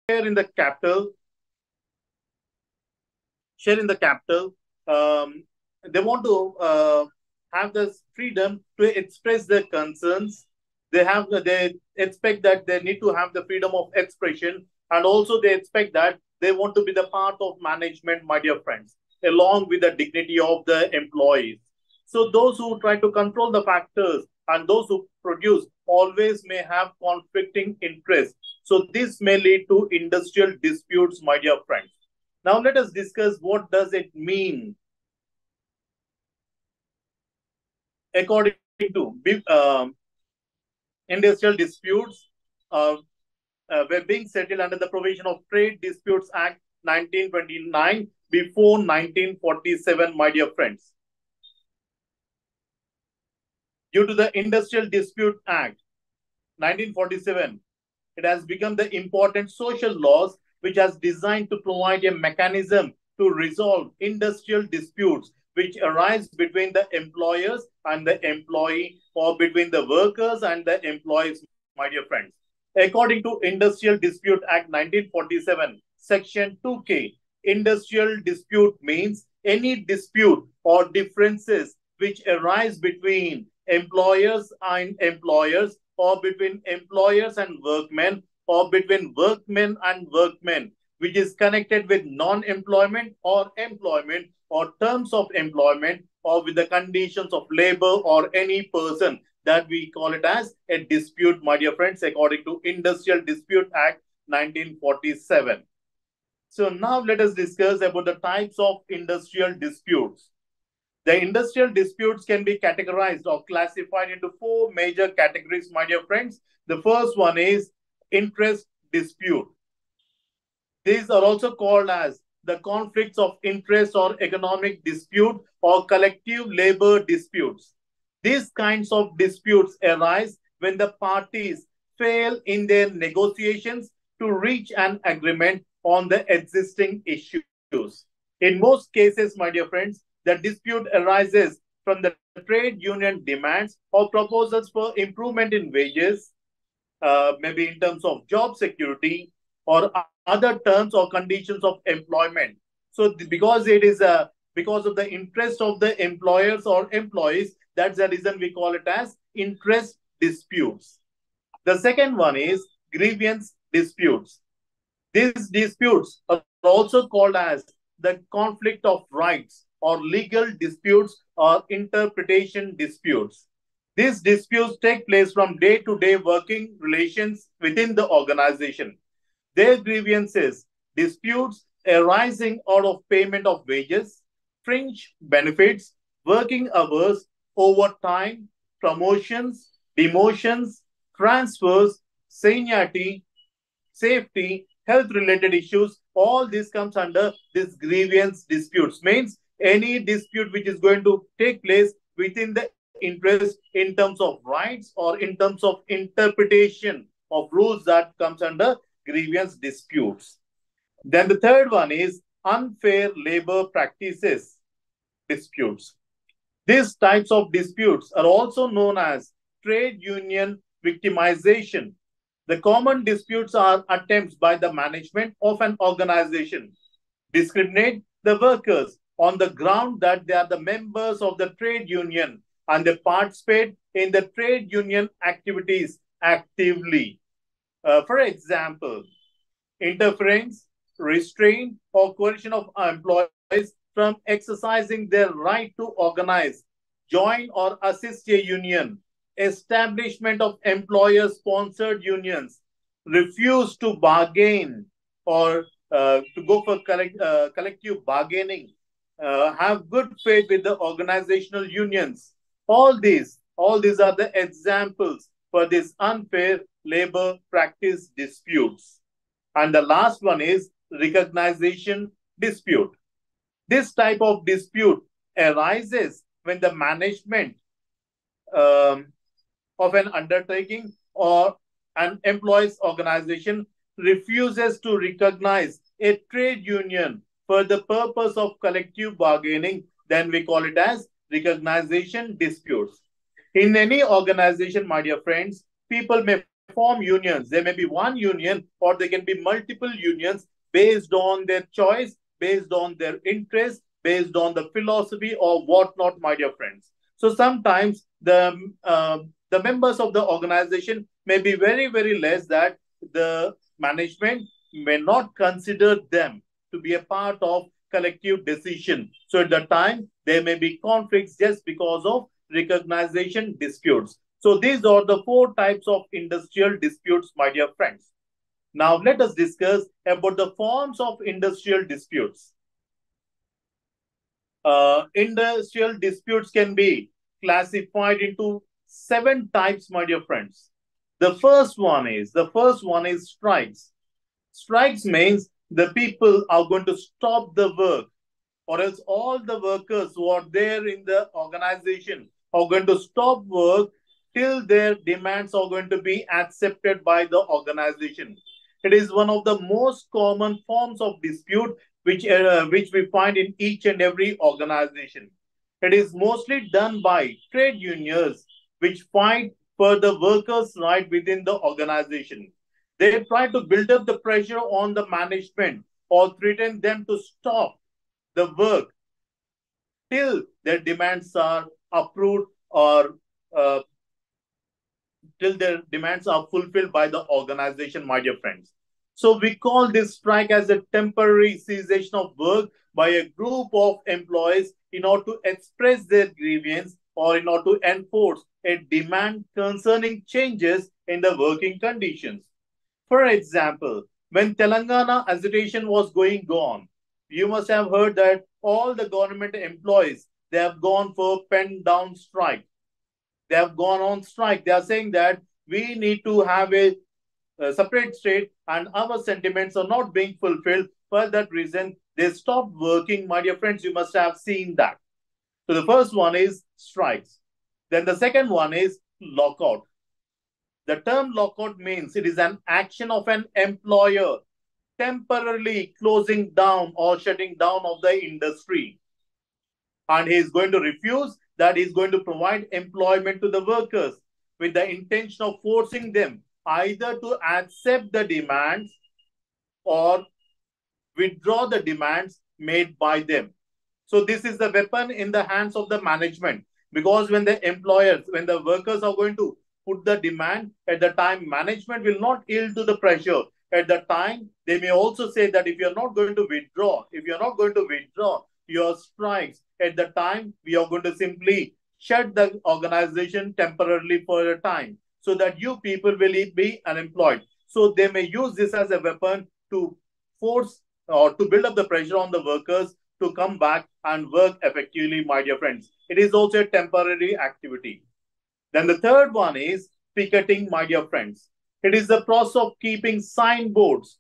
in the capital, share in the capital. They want to have the freedom to express their concerns. They expect that they need to have the freedom of expression, and also they expect that they want to be the part of management, my dear friends, along with the dignity of the employees. So those who try to control the factors and those who produce always may have conflicting interests. So this may lead to industrial disputes, my dear friends. Now let us discuss what does it mean according to industrial disputes uh, were being settled under the provision of Trade Disputes Act 1929 before 1947, my dear friends. Due to the Industrial Dispute Act 1947, it has become the important social laws which has designed to provide a mechanism to resolve industrial disputes which arise between the employers and the employee, or between the workers and the employees, my dear friends. According to Industrial Dispute Act 1947, Section 2K, industrial dispute means any dispute or differences which arise between employers and employers, or between employers and workmen, or between workmen and workmen, which is connected with non-employment or employment, or terms of employment, or with the conditions of labor or any person, that we call it as a dispute, my dear friends, according to Industrial Dispute Act 1947. So now let us discuss about the types of industrial disputes. The industrial disputes can be categorized or classified into four major categories, my dear friends. The first one is interest dispute. These are also called as the conflicts of interest or economic dispute or collective labor disputes. These kinds of disputes arise when the parties fail in their negotiations to reach an agreement on the existing issues. In most cases, my dear friends, the dispute arises from the trade union demands or proposals for improvement in wages, maybe in terms of job security or other terms or conditions of employment. So because of the interest of the employers or employees, that's the reason we call it as interest disputes. The second one is grievance disputes. These disputes are also called as the conflict of rights or legal disputes or interpretation disputes. These disputes take place from day to day working relations within the organization. Their grievances, disputes arising out of payment of wages, fringe benefits, working hours, overtime, promotions, demotions, transfers, seniority, safety, health related issues, all this comes under this grievance disputes. Means any dispute which is going to take place within the interest in terms of rights or in terms of interpretation of rules, that comes under grievance disputes. Then the third one is unfair labor practices disputes. These types of disputes are also known as trade union victimization. The common disputes are attempts by the management of an organization discriminate the workers on the ground that they are the members of the trade union and they participate in the trade union activities actively. For example, interference, restraint, or coercion of employees from exercising their right to organize, join, or assist a union, establishment of employer sponsored unions, refuse to bargain or to go for collective bargaining, have good faith with the organizational unions. All these are the examples for this unfair labor practice disputes. And the last one is recognition dispute. This type of dispute arises when the management um, of an undertaking or an employees organization refuses to recognize a trade union for the purpose of collective bargaining, then we call it as recognition disputes. In any organization, my dear friends, people may form unions. There may be one union or there can be multiple unions based on their choice, based on their interest, based on the philosophy or whatnot, my dear friends. So sometimes the members of the organization may be very, very less that the management may not consider them to be a part of collective decision. So at the time, there may be conflicts just because of recognition disputes. So these are the four types of industrial disputes, my dear friends. Now let us discuss about the forms of industrial disputes. Industrial disputes can be classified into 7 types, my dear friends. The first one is strikes. Strikes means the people are going to stop the work, or else all the workers who are there in the organization are going to stop work till their demands are going to be accepted by the organization. It is one of the most common forms of dispute which we find in each and every organization. It is mostly done by trade unions which fight for the workers' right within the organization. They try to build up the pressure on the management or threaten them to stop the work till their demands are approved or uh, till their demands are fulfilled by the organization, my dear friends. So we call this strike as a temporary cessation of work by a group of employees in order to express their grievance or in order to enforce a demand concerning changes in the working conditions. For example, when Telangana agitation was going on, you must have heard that all the government employees they have gone for pen down strike. They have gone on strike. They are saying that we need to have a separate state and our sentiments are not being fulfilled. For that reason, they stopped working. My dear friends, you must have seen that. So the first one is strikes. Then the second one is lockout. The term lockout means it is an action of an employer temporarily closing down or shutting down of the industry. And he is going to refuse that he is going to provide employment to the workers with the intention of forcing them either to accept the demands or withdraw the demands made by them. So this is the weapon in the hands of the management, because when the employers, when the workers are going to put the demand at the time, management will not yield to the pressure. At the time, they may also say that if you're not going to withdraw, if you're not going to withdraw your strikes, at the time, we are going to simply shut the organization temporarily for a time so that you people will be unemployed. So they may use this as a weapon to force or to build up the pressure on the workers to come back and work effectively, my dear friends. It is also a temporary activity. Then the third one is picketing, my dear friends. It is the process of keeping signboards,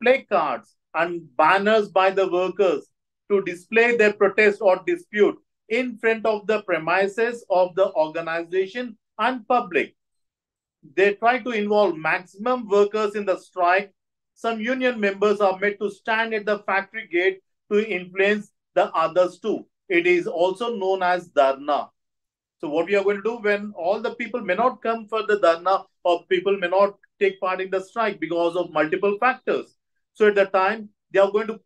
placards, and banners by the workers to display their protest or dispute in front of the premises of the organization and public. They try to involve maximum workers in the strike. Some union members are made to stand at the factory gate to influence the others too. It is also known as dharna. So what we are going to do when all the people may not come for the dharna or people may not take part in the strike because of multiple factors. So at the time, they are going to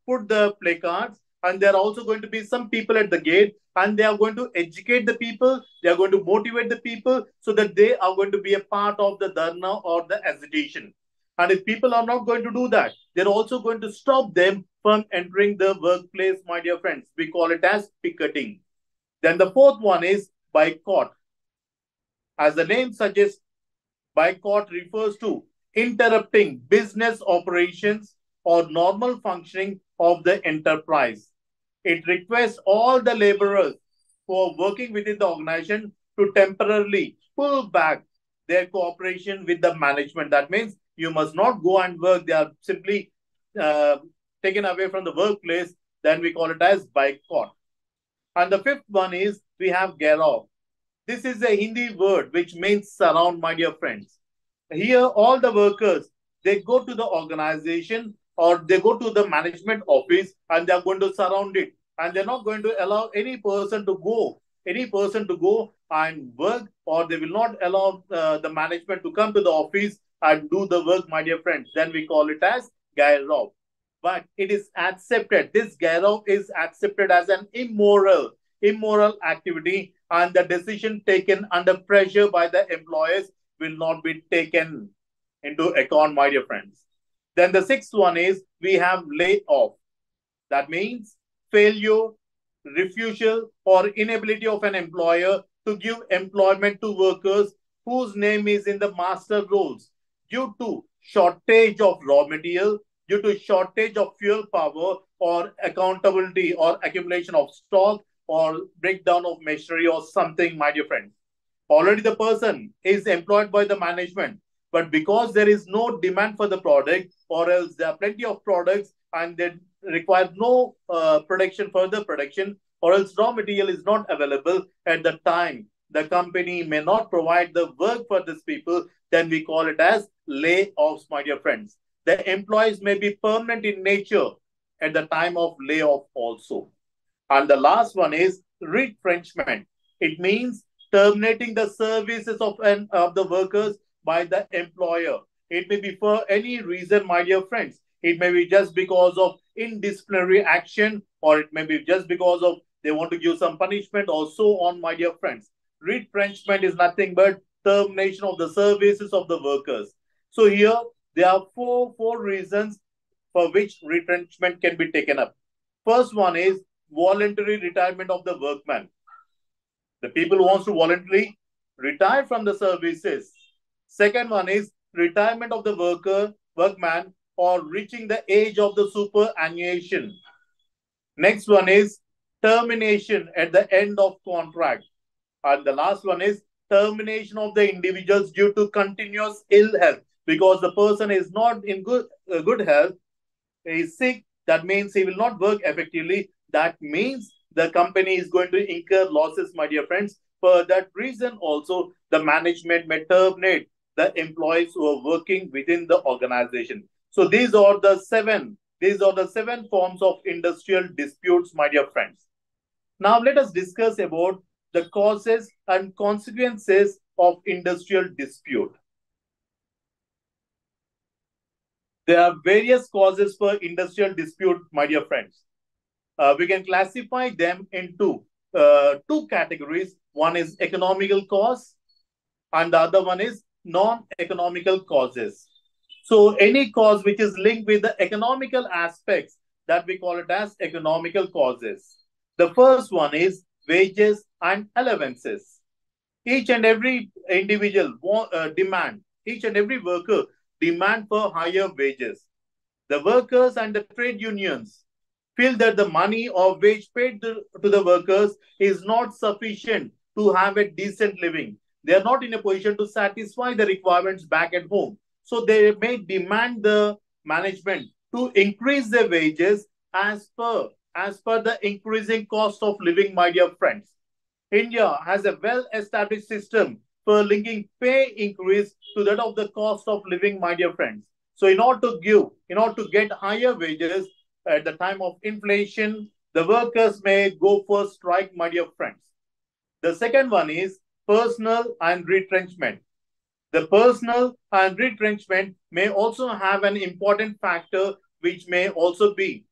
put the placards and there are also going to be some people at the gate and they are going to educate the people. They are going to motivate the people so that they are going to be a part of the dharna or the agitation. And if people are not going to do that, they're also going to stop them from entering the workplace, my dear friends. We call it as picketing. Then the fourth one is boycott. As the name suggests, boycott refers to interrupting business operations or normal functioning of the enterprise. It requests all the laborers who are working within the organization to temporarily pull back their cooperation with the management. That means you must not go and work. They are simply uh, taken away from the workplace. Then we call it as boycott. And the fifth one is we have Geraw. This is a Hindi word which means surround, my dear friends. Here, all the workers they go to the organization or they go to the management office and they are going to surround it, and they're not going to allow any person to go any person to go and work, or they will not allow the management to come to the office and do the work, my dear friends, then we call it as gairav. But it is accepted. This gairav is accepted as an immoral activity, and the decision taken under pressure by the employers will not be taken into account, my dear friends. Then the sixth one is we have layoff. That means failure, refusal, or inability of an employer to give employment to workers whose name is in the master rolls due to shortage of raw material, due to shortage of fuel power, or accountability or accumulation of stock, or breakdown of machinery or something, my dear friends. Already the person is employed by the management, but because there is no demand for the product, or else there are plenty of products and they require no further production, or else raw material is not available at the time, the company may not provide the work for these people, then we call it as layoffs, my dear friends. The employees may be permanent in nature at the time of layoff also. And the last one is retrenchment. It means terminating the services of the workers by the employer. It may be for any reason, my dear friends. It may be just because of indisciplinary action, or it may be just because of they want to give some punishment, or so on, my dear friends. Retrenchment is nothing but termination of the services of the workers. So here there are four reasons for which retrenchment can be taken up. First one is voluntary retirement of the workman. The people who wants to voluntarily retire from the services. Second one is retirement of the workman, or reaching the age of the superannuation. Next one is termination at the end of contract. And the last one is termination of the individuals due to continuous ill health, because the person is not in good health, he is sick, that means he will not work effectively. That means the company is going to incur losses, my dear friends. For that reason also, the management may terminate the employees who are working within the organization. So these are the seven forms of industrial disputes, my dear friends. Now let us discuss about the causes and consequences of industrial dispute. There are various causes for industrial dispute, my dear friends. We can classify them into two categories. One is economical cause, and the other one is non-economical causes. So any cause which is linked with the economical aspects, that we call it as economical causes. The first one is wages and allowances. Each and every individual each and every worker demand for higher wages. The workers and the trade unions feel that the money or wage paid to the workers is not sufficient to have a decent living. They are not in a position to satisfy the requirements back at home. So they may demand the management to increase their wages as per the increasing cost of living, my dear friends. India has a well-established system for linking pay increase to that of the cost of living, my dear friends. So in order to get higher wages at the time of inflation, the workers may go for strike, my dear friends. The second one is personal and retrenchment. The personal and retrenchment may also have an important factor which may also be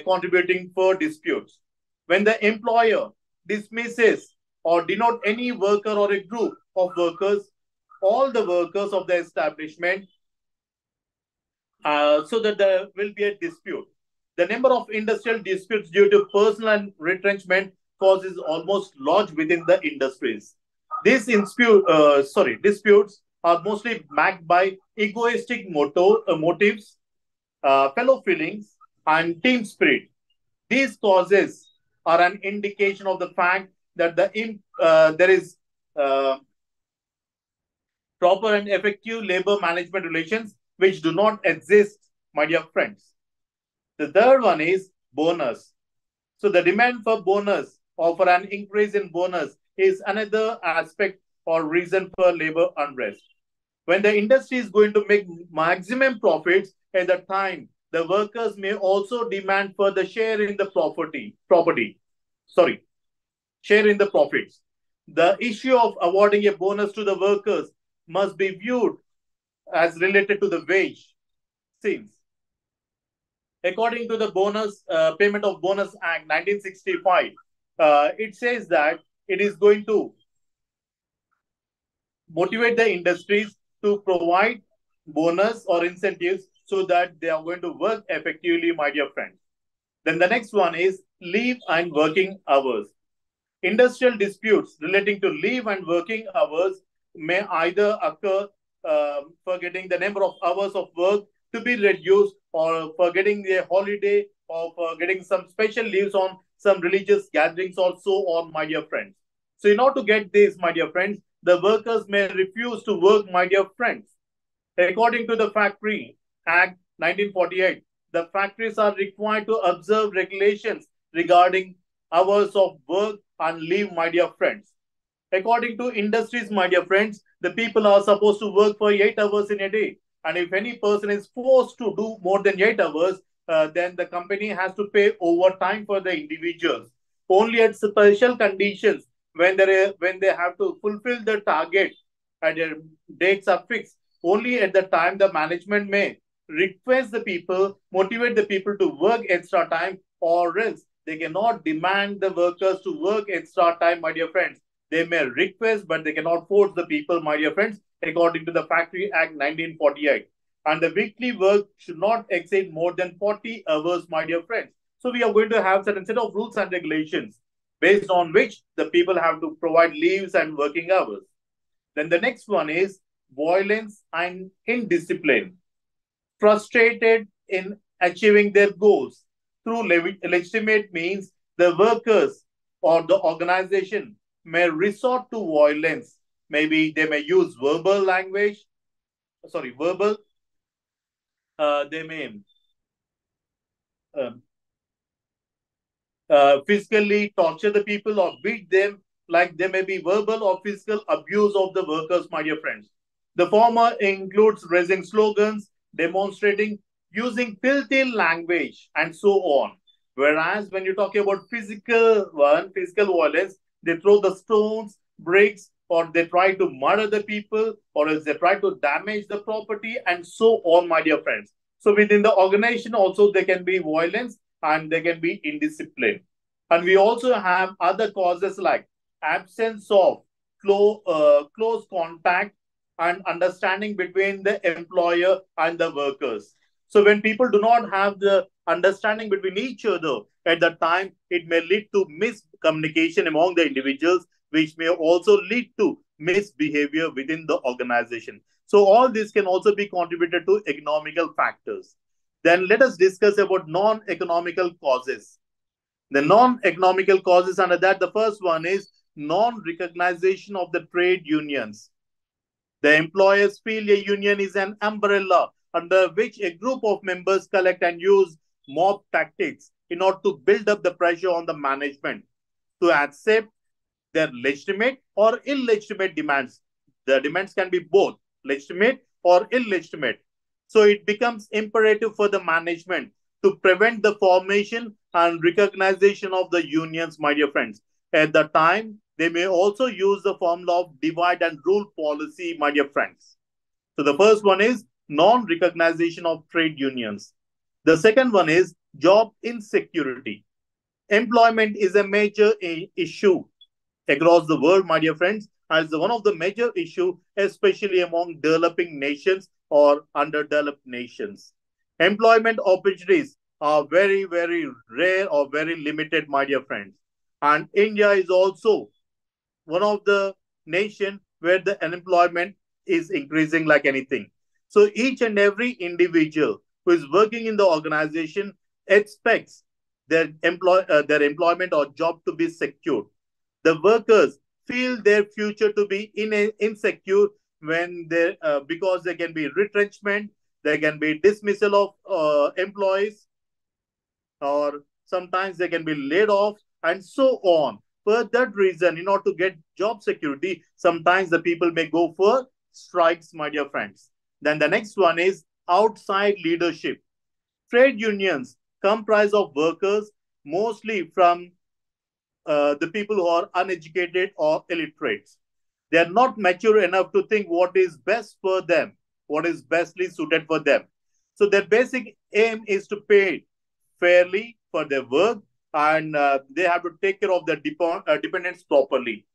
contributing for disputes. When the employer dismisses or denote any worker or a group of workers, all the workers of the establishment, so that there will be a dispute. The number of industrial disputes due to personal and retrenchment causes almost large within the industries. These disputes are mostly backed by egoistic motives, fellow feelings, and team spirit. These causes are an indication of the fact that there is proper and effective labor management relations which do not exist, my dear friends. The third one is bonus. So the demand for bonus or for an increase in bonus is another aspect or reason for labor unrest. When the industry is going to make maximum profits at the time, the workers may also demand for the share in the property. Sorry, share in the profits. The issue of awarding a bonus to the workers must be viewed as related to the wage. Since, according to the bonus Payment of Bonus Act 1965, it says that it is going to motivate the industries to provide bonus or incentives so that they are going to work effectively, my dear friends. Then the next one is leave and working hours. Industrial disputes relating to leave and working hours may either occur for getting the number of hours of work to be reduced, or for getting a holiday, or for getting some special leaves on some religious gatherings also on, my dear friends. So in order to get this, my dear friends, the workers may refuse to work, my dear friends. According to the Factory Act 1948, the factories are required to observe regulations regarding hours of work and leave, my dear friends. According to industries, my dear friends, the people are supposed to work for 8 hours in a day. And if any person is forced to do more than 8 hours, then the company has to pay overtime for the individuals. Only at special conditions, when they have to fulfill the target and their dates are fixed, only at the time the management may request the people, motivate the people to work extra time, or else they cannot demand the workers to work extra time, my dear friends. They may request, but they cannot force the people, my dear friends, according to the Factory Act 1948. And the weekly work should not exceed more than 40 hours, my dear friends. So we are going to have certain set of rules and regulations based on which the people have to provide leaves and working hours. Then the next one is violence and indiscipline. Frustrated in achieving their goals through legitimate means, the workers or the organization may resort to violence. Maybe they may use verbal language, sorry, verbal, they may uh, physically torture the people or beat them, like there may be verbal or physical abuse of the workers, my dear friends. The former includes raising slogans, demonstrating, using filthy language, and so on. Whereas when you talk about physical violence, they throw the stones, bricks, or they try to murder the people, or else they try to damage the property, and so on, my dear friends. So within the organization also there can be violence and there can be indiscipline. And we also have other causes like absence of close contact and understanding between the employer and the workers. So when people do not have the understanding between each other at that time, it may lead to miscommunication among the individuals, which may also lead to misbehavior within the organization. So all this can also be contributed to economical factors. Then let us discuss about non-economical causes. The non-economical causes under that, the first one is non-recognition of the trade unions. The employers feel a union is an umbrella under which a group of members collect and use mob tactics in order to build up the pressure on the management to accept their legitimate or illegitimate demands. The demands can be both legitimate or illegitimate. So it becomes imperative for the management to prevent the formation and recognition of the unions, my dear friends. At the time, they may also use the formula of divide and rule policy, my dear friends. So the first one is non-recognition of trade unions. The second one is job insecurity. Employment is a major issue across the world, my dear friends, as one of the major issues, especially among developing nations or underdeveloped nations. Employment opportunities are very, very rare or very limited, my dear friends. And India is also one of the nation where the unemployment is increasing like anything. So each and every individual who is working in the organization expects their employment or job to be secured. The workers feel their future to be insecure when they because there can be retrenchment, there can be dismissal of employees, or sometimes they can be laid off, and so on. For that reason, in order to get job security, sometimes the people may go for strikes, my dear friends. Then the next one is outside leadership. Trade unions comprise of workers mostly from the people who are uneducated or illiterate. They are not mature enough to think what is best for them, what is bestly suited for them. So their basic aim is to pay fairly for their work, and they have to take care of their dependents properly.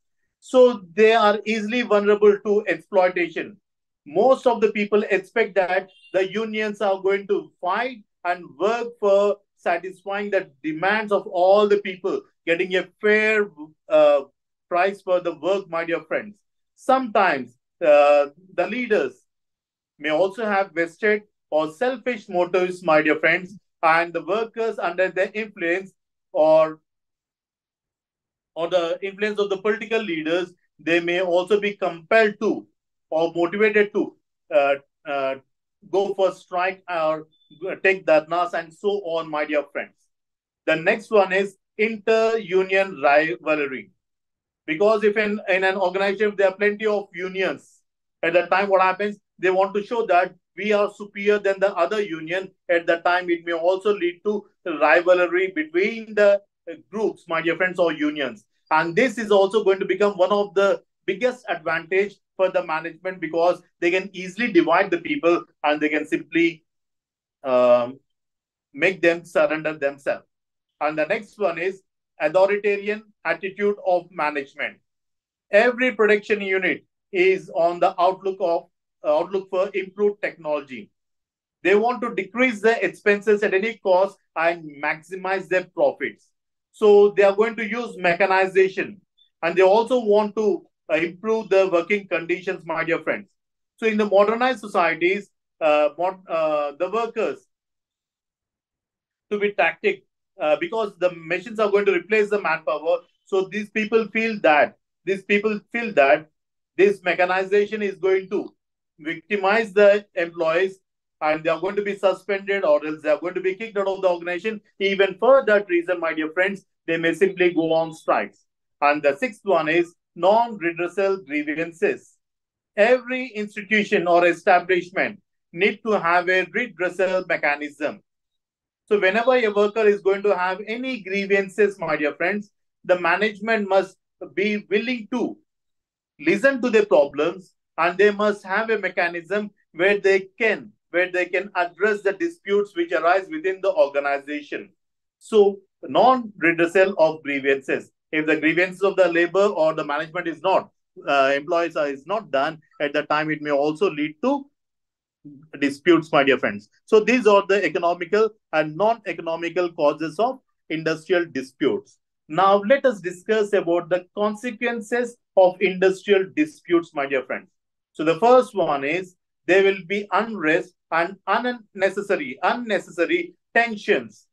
So they are easily vulnerable to exploitation. Most of the people expect that the unions are going to fight and work for satisfying the demands of all the people, getting a fair price for the work, my dear friends. Sometimes the leaders may also have vested or selfish motives, my dear friends, and the workers under their influence or the influence of the political leaders, they may also be compelled to or motivated to uh, uh, go for strike or take dharnas and so on, my dear friends. The next one is inter-union rivalry. Because if in an organization there are plenty of unions, at the time what happens, they want to show that we are superior than the other union. At the time, it may also lead to rivalry between the groups, my dear friends, or unions. And this is also going to become one of the biggest advantage for the management, because they can easily divide the people and they can simply um, make them surrender themselves. And the next one is authoritarian attitude of management. Every production unit is on the outlook for improved technology. They want to decrease their expenses at any cost and maximize their profits. So they are going to use mechanization, and they also want to improve the working conditions, my dear friends. So in the modernized societies, the workers to be tactic, because the machines are going to replace the manpower. So these people feel that this mechanization is going to victimize the employees, and they are going to be suspended or else they are going to be kicked out of the organization. Even for that reason, my dear friends, they may simply go on strikes. And the sixth one is non-redressal grievances. Every institution or establishment need to have a redressal mechanism. So whenever a worker is going to have any grievances, my dear friends, the management must be willing to listen to their problems, and they must have a mechanism where they can address the disputes which arise within the organization. So non-redressal of grievances. If the grievances of the labor or the management is not employees is not done at the time, it may also lead to disputes, my dear friends. So these are the economical and non-economical causes of industrial disputes. Now let us discuss about the consequences of industrial disputes, my dear friends. So the first one is there will be unrest and unnecessary tensions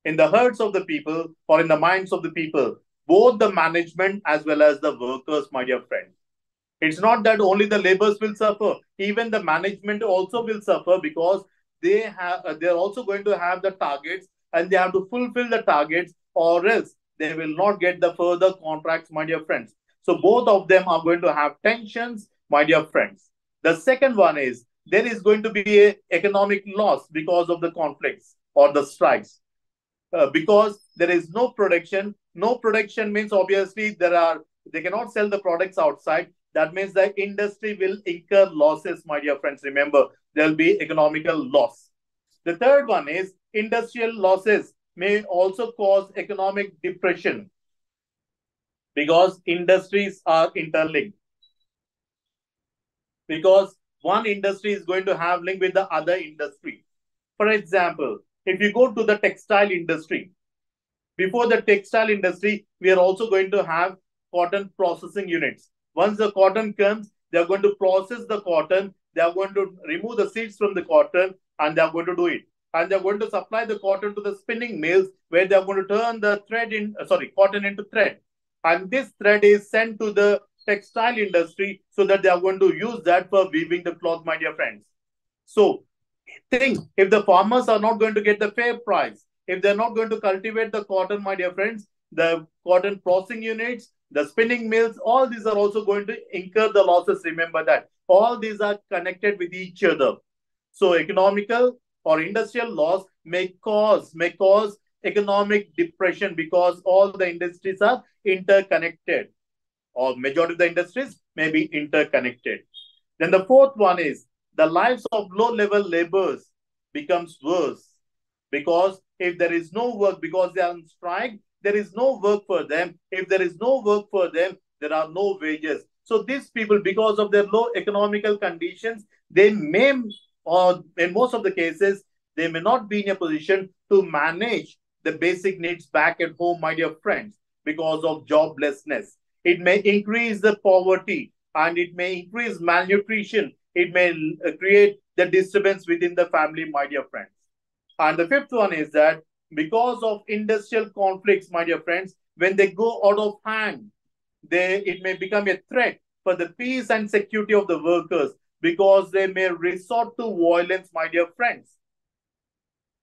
in the hearts of the people or in the minds of the people, both the management as well as the workers, my dear friends. It's not that only the laborers will suffer, even the management also will suffer, because they're also going to have the targets and they have to fulfill the targets, or else they will not get the further contracts, my dear friends. So both of them are going to have tensions, my dear friends. The second one is there is going to be a economic loss because of the conflicts or the strikes. Because there is no production. No production means obviously they cannot sell the products outside. That means the industry will incur losses, my dear friends. Remember, there will be economical loss. The third one is industrial losses may also cause economic depression, because industries are interlinked. Because one industry is going to have link with the other industry. For example, if you go to the textile industry, before the textile industry, we are also going to have cotton processing units. Once the cotton comes, they are going to process the cotton. They are going to remove the seeds from the cotton, and they are going to do it. And they are going to supply the cotton to the spinning mills, where they are going to turn the cotton into thread. And this thread is sent to the textile industry, so that they are going to use that for weaving the cloth, my dear friends. So think, if the farmers are not going to get the fair price, if they're not going to cultivate the cotton, my dear friends, the cotton processing units, the spinning mills, all these are also going to incur the losses. Remember that. All these are connected with each other. So economical or industrial loss may cause economic depression because all the industries are interconnected, or majority of the industries may be interconnected. Then the fourth one is the lives of low-level laborers becomes worse because if there is no work, because they are on strike, there is no work for them. If there is no work for them, there are no wages. So these people, because of their low economical conditions, they may, or in most of the cases, they may not be in a position to manage the basic needs back at home, my dear friends, because of joblessness. It may increase the poverty and it may increase malnutrition. It may create the disturbance within the family, my dear friends. And the fifth one is that because of industrial conflicts, my dear friends, when they go out of hand, it may become a threat for the peace and security of the workers because they may resort to violence, my dear friends.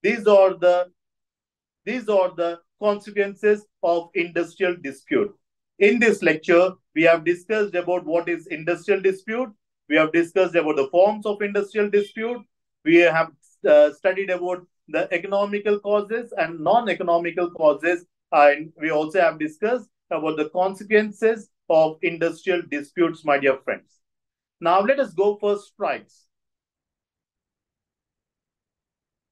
These are the consequences of industrial dispute. In this lecture, we have discussed about what is industrial dispute. We have discussed about the forms of industrial dispute. We have studied about the economical causes and non-economical causes. And we also have discussed about the consequences of industrial disputes, my dear friends. Now, let us go for strikes.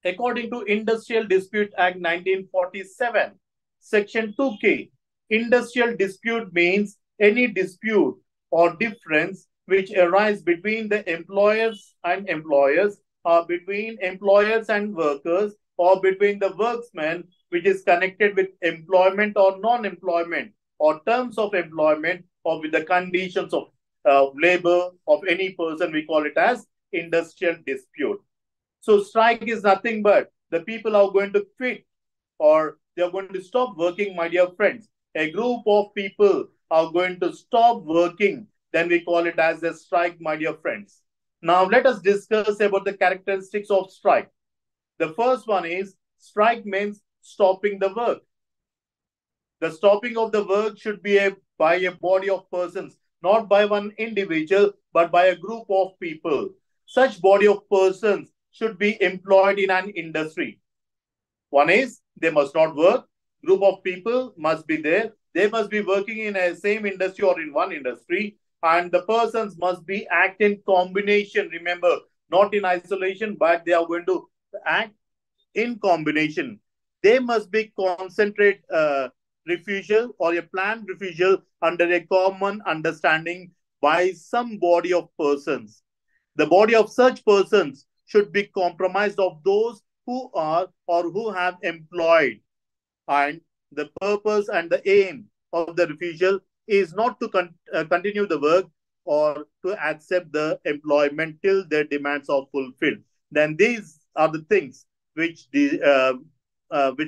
According to Industrial Dispute Act 1947, Section 2K, industrial dispute means any dispute or difference which arise between the employers and employers, or between employers and workers, or between the worksmen, which is connected with employment or non-employment, or terms of employment, or with the conditions of labor of any person. We call it as industrial dispute. So strike is nothing but the people are going to quit or they are going to stop working, my dear friends. A group of people are going to stop working, then we call it as a strike, my dear friends. Now let us discuss about the characteristics of strike. The first one is strike means stopping the work. The stopping of the work should be by a body of persons, not by one individual, but by a group of people. Such body of persons should be employed in an industry. One is they must not work. Group of people must be there. They must be working in a same industry or in one industry. And the persons must be act in combination. Remember, not in isolation, but they are going to act in combination. They must be concentrate refusal or a planned refusal under a common understanding by some body of persons. The body of such persons should be comprised of those who are or who have employed, and the purpose and the aim of the refusal is not to continue the work or to accept the employment till their demands are fulfilled. Then these are the things which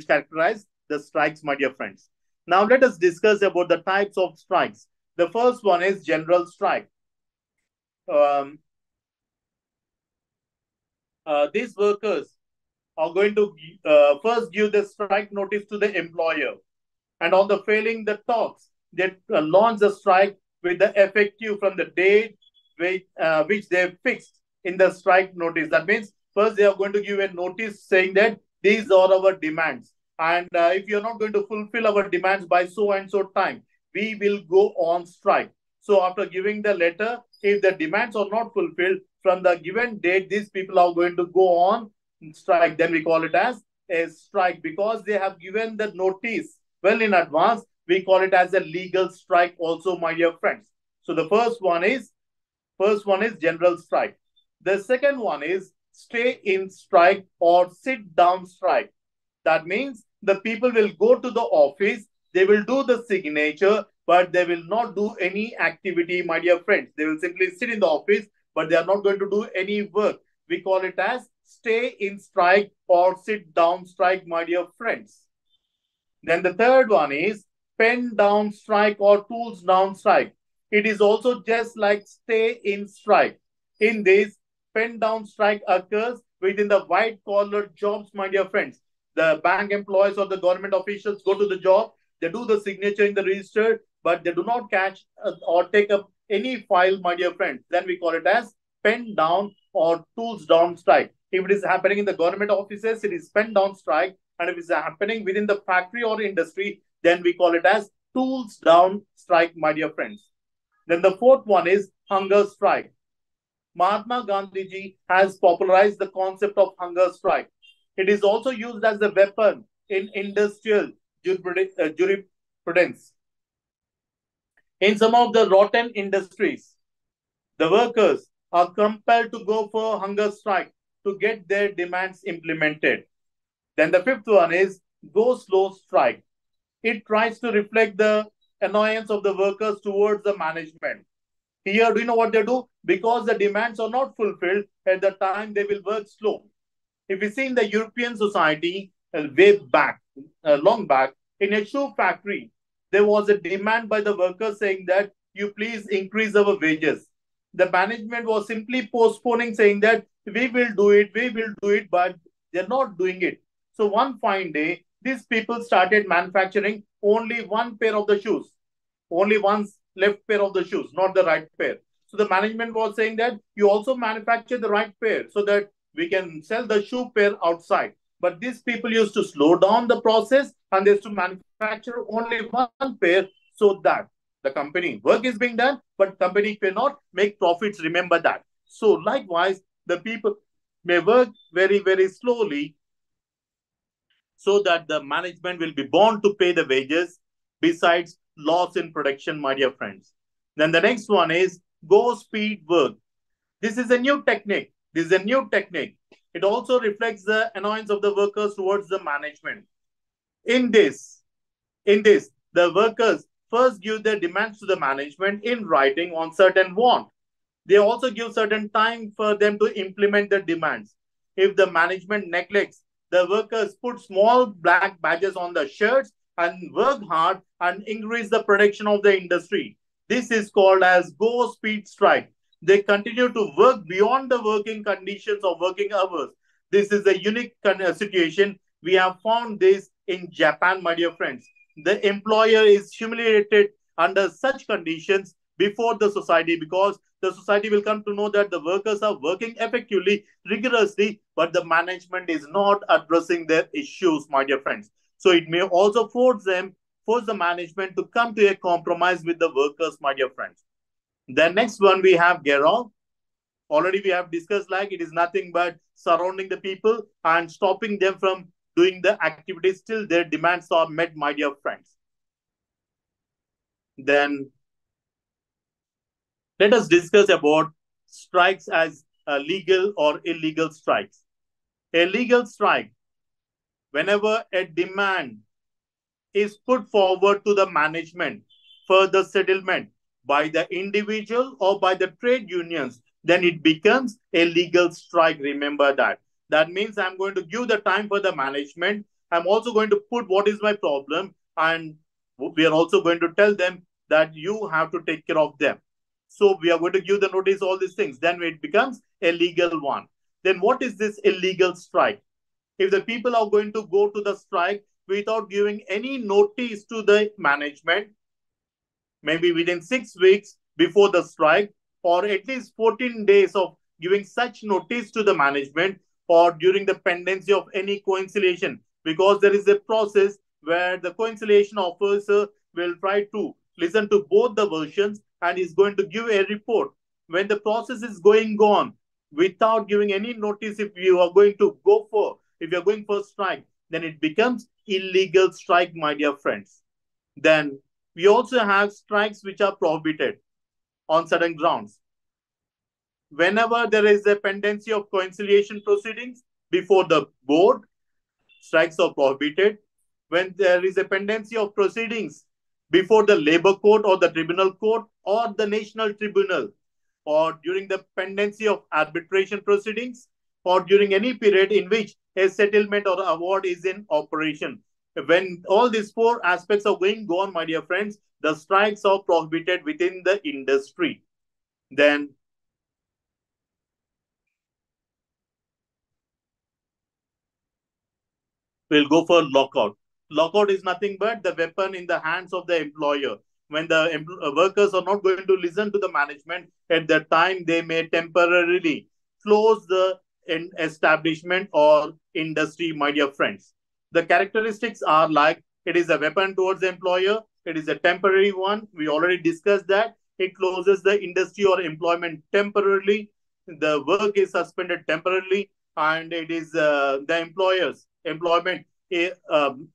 characterize the strikes, my dear friends. Now let us discuss about the types of strikes. The first one is general strike. These workers are going to first give the strike notice to the employer, and on the failing the talks, they launch the strike with the effective from the date which they fixed in the strike notice. That means first they are going to give a notice saying that these are our demands, and if you are not going to fulfill our demands by so and so time, we will go on strike. So after giving the letter, if the demands are not fulfilled from the given date, these people are going to go on strike. Then we call it as a strike because they have given the notice well in advance. We call it as a legal strike also, my dear friends. So the first one is general strike. The second one is stay in strike or sit down strike. That means the people will go to the office, they will do the signature, but they will not do any activity, my dear friends. They will simply sit in the office, but they are not going to do any work. We call it as stay in strike or sit down strike, my dear friends. Then the third one is pen down strike or tools down strike. It is also just like stay in strike. In this, pen down strike occurs within the white collar jobs, my dear friends. The bank employees or the government officials go to the job, they do the signature in the register, but they do not catch or take up any file, my dear friends. Then we call it as pen down or tools down strike. If it is happening in the government offices, it is pen down strike. And if it's happening within the factory or industry, then we call it as tools down strike, my dear friends. Then the fourth one is hunger strike. Mahatma Gandhi ji has popularized the concept of hunger strike. It is also used as a weapon in industrial jurisprudence. In some of the rotten industries, the workers are compelled to go for hunger strike to get their demands implemented. Then the fifth one is go slow strike. It tries to reflect the annoyance of the workers towards the management. Here, do you know what they do? Because the demands are not fulfilled at the time, they will work slow. If you see in the European society, way back, long back, in a shoe factory, there was a demand by the workers saying that you please increase our wages. The management was simply postponing, saying that we will do it, but they're not doing it. So one fine day, these people started manufacturing only one pair of the shoes, only one left pair of the shoes, not the right pair. So the management was saying that you also manufacture the right pair so that we can sell the shoe pair outside. But these people used to slow down the process and they used to manufacture only one pair so that the company work is being done, but company cannot make profits. Remember that. So likewise, the people may work very, very slowly so that the management will be bound to pay the wages besides loss in production, my dear friends. Then the next one is go speed work. This is a new technique. This is a new technique. It also reflects the annoyance of the workers towards the management. In this, the workers first give their demands to the management in writing on certain want. They also give certain time for them to implement the demands. If the management neglects, the workers put small black badges on the shirts and work hard and increase the production of the industry. This is called as go speed strike. They continue to work beyond the working conditions of working hours. This is a unique situation. We have found this in Japan, my dear friends. The employer is humiliated under such conditions before the society because the society will come to know that the workers are working effectively, rigorously, but the management is not addressing their issues, my dear friends. So it may also force the management to come to a compromise with the workers, my dear friends. The next one we have Gero. Already we have discussed like it is nothing but surrounding the people and stopping them from doing the activities till their demands are met, my dear friends. Then let us discuss about strikes as legal or illegal strikes. A legal strike, whenever a demand is put forward to the management for the settlement by the individual or by the trade unions, then it becomes a legal strike. Remember that. That means I'm going to give the time for the management. I'm also going to put what is my problem, and we are also going to tell them that you have to take care of them. So we are going to give the notice, all these things. Then it becomes a legal one. Then what is this illegal strike? If the people are going to go to the strike without giving any notice to the management, maybe within 6 weeks before the strike, or at least 14 days of giving such notice to the management, or during the pendency of any conciliation, because there is a process where the conciliation officer will try to listen to both the versions and is going to give a report. When the process is going on without giving any notice, if you are going to go for, if you are going for strike, then it becomes illegal strike, my dear friends. Then we also have strikes which are prohibited on certain grounds. Whenever there is a pendency of conciliation proceedings before the board, strikes are prohibited. When there is a pendency of proceedings before the labor court or the tribunal court or the national tribunal, or during the pendency of arbitration proceedings, or during any period in which a settlement or award is in operation. When all these four aspects are going on, my dear friends, the strikes are prohibited within the industry. Then we'll go for lockout. Lockout is nothing but the weapon in the hands of the employer. When the workers are not going to listen to the management, at that time they may temporarily close the establishment or industry, my dear friends. The characteristics are like it is a weapon towards the employer. It is a temporary one. We already discussed that. It closes the industry or employment temporarily. The work is suspended temporarily, and it is the employment.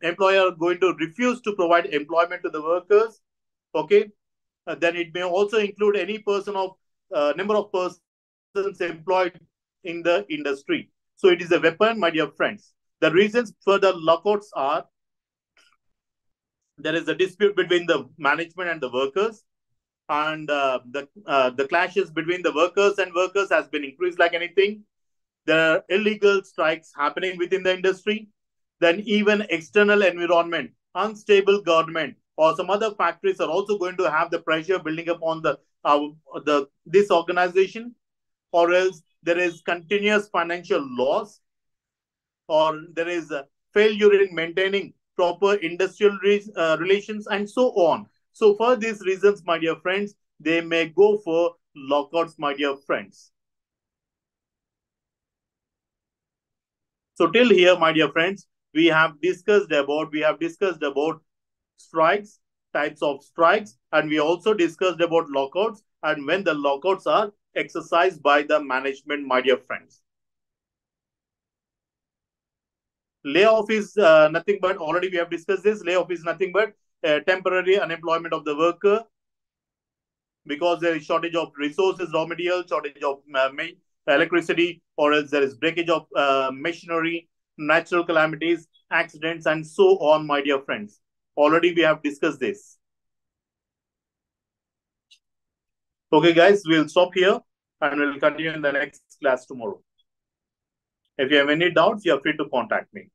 Employer going to refuse to provide employment to the workers. Okay, then it may also include any person of number of persons employed in the industry. So it is a weapon, my dear friends. The reasons for the lockouts are there is a dispute between the management and the workers, and the clashes between the workers and workers has been increased like anything. There are illegal strikes happening within the industry. Then even external environment, unstable government, or some other factories are also going to have the pressure building upon the this organization, or else there is continuous financial loss, or there is a failure in maintaining proper industrial relations, and so on. So for these reasons, my dear friends, they may go for lockouts, my dear friends. So till here, my dear friends, we have discussed about strikes, types of strikes, and we also discussed about lockouts and when the lockouts are exercised by the management, my dear friends. Layoff is nothing but, already we have discussed this, layoff is nothing but temporary unemployment of the worker because there is shortage of resources, raw material, shortage of electricity, or else there is breakage of machinery, natural calamities, accidents, and so on, my dear friends. Already we have discussed this. Okay, guys, we'll stop here and we'll continue in the next class tomorrow. If you have any doubts, you are free to contact me.